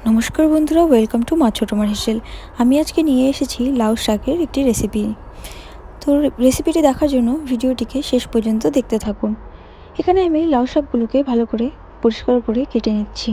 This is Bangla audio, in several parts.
নমস্কার বন্ধুরা, ওয়েলকাম টু মা ছোটোমার হেসেল। আমি আজকে নিয়ে এসেছি লাউ শাকের একটি রেসিপি। তো রেসিপিটি দেখার জন্য ভিডিওটিকে শেষ পর্যন্ত দেখতে থাকুন। এখানে আমি লাউ শাকগুলোকে ভালো করে পরিষ্কার করে কেটে নিচ্ছি।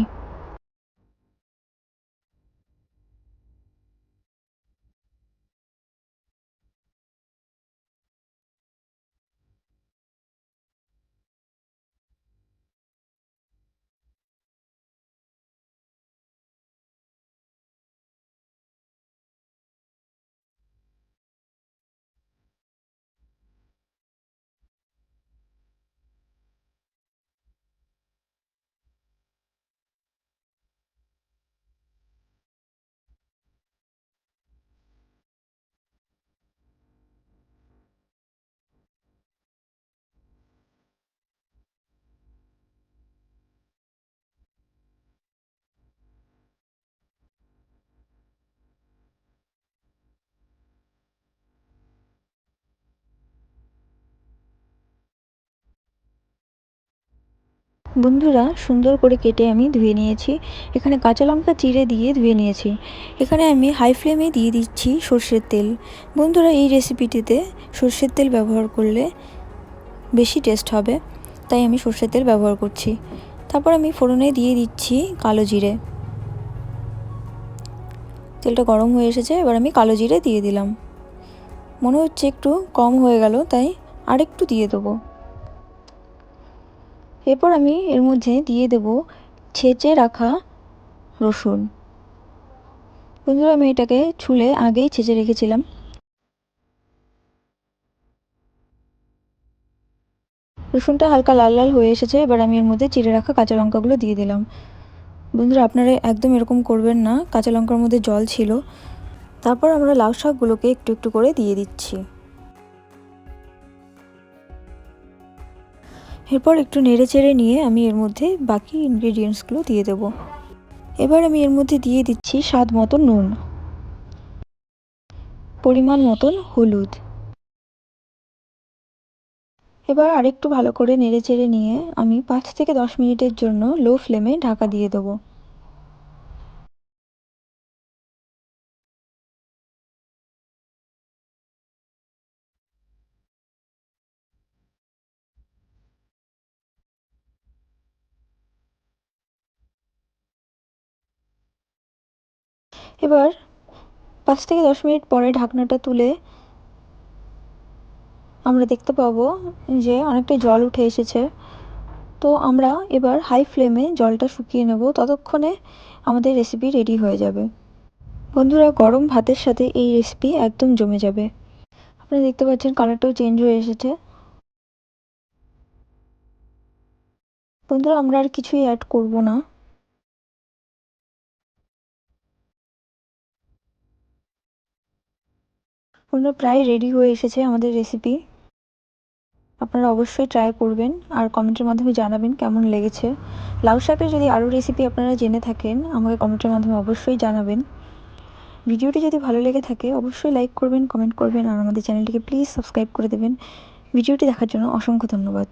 বন্ধুরা, সুন্দর করে কেটে আমি ধুয়ে নিয়েছি। এখানে কাঁচা লঙ্কা চিড়ে দিয়ে ধুয়ে নিয়েছি। এখানে আমি হাই ফ্লেমে দিয়ে দিচ্ছি সর্ষের তেল। বন্ধুরা, এই রেসিপিটিতে সর্ষের তেল ব্যবহার করলে বেশি টেস্ট হবে, তাই আমি সর্ষের তেল ব্যবহার করছি। তারপর আমি ফোড়নে দিয়ে দিচ্ছি কালো জিরে। তেলটা গরম হয়ে এসেছে, এবার আমি কালো জিরে দিয়ে দিলাম। মনে হচ্ছে একটু কম হয়ে গেল, তাই আরেকটু দিয়ে দেবো। এরপর আমি এর মধ্যে দিয়ে দেব ছেঁচে রাখা রসুন। বন্ধুরা, আমি এটাকে ছুলে আগেই ছেঁচে রেখেছিলাম। রসুনটা হালকা লাল লাল হয়ে এসেছে, এবার আমি এর মধ্যে চিড়ে রাখা কাঁচা লঙ্কাগুলো দিয়ে দিলাম। বন্ধুরা, আপনারা একদম এরকম করবেন না, কাঁচা লঙ্কার মধ্যে জল ছিল। তারপর আমরা লাউ শাকগুলোকে একটু একটু করে দিয়ে দিচ্ছি। এরপর একটু নেড়ে চেড়ে নিয়ে আমি এর মধ্যে বাকি ইনগ্রেডিয়েন্টসগুলো দিয়ে দেবো। এবার আমি এর মধ্যে দিয়ে দিচ্ছি স্বাদ মতো নুন, পরিমাণ মতন হলুদ। এবার আরেকটু ভালো করে নেড়ে চেড়ে নিয়ে আমি 5 থেকে 10 মিনিটের জন্য লো ফ্লেমে ঢাকা দিয়ে দেবো। এবার 5 থেকে 10 মিনিট পরে ঢাকনাটা তুলে আমরা দেখতে পাবো যে অনেকটা জল উঠে এসেছে। তো আমরা এবার হাই ফ্লেমে জলটা শুকিয়ে নেব, ততক্ষণে আমাদের রেসিপি রেডি হয়ে যাবে। বন্ধুরা, গরম ভাতের সাথে এই রেসিপি একদম জমে যাবে। আপনারা দেখতে পাচ্ছেন কালারটাও চেঞ্জ হয়ে এসেছে। বন্ধুরা, আমরা আর কিছুই অ্যাড করব না। বন্ধুরা, প্রায় রেডি হয়ে এসেছে আমাদের রেসিপি। আপনারা অবশ্যই ট্রাই করবেন আর কমেন্টের মাধ্যমে জানাবেন কেমন লেগেছে। লাউ শাকের যদি আরও রেসিপি আপনারা জেনে থাকেন, আমাকে কমেন্টের মাধ্যমে অবশ্যই জানাবেন। ভিডিওটি যদি ভালো লেগে থাকে অবশ্যই লাইক করবেন, কমেন্ট করবেন আর আমাদের চ্যানেলটিকে প্লিজ সাবস্ক্রাইব করে দেবেন। ভিডিওটি দেখার জন্য অসংখ্য ধন্যবাদ।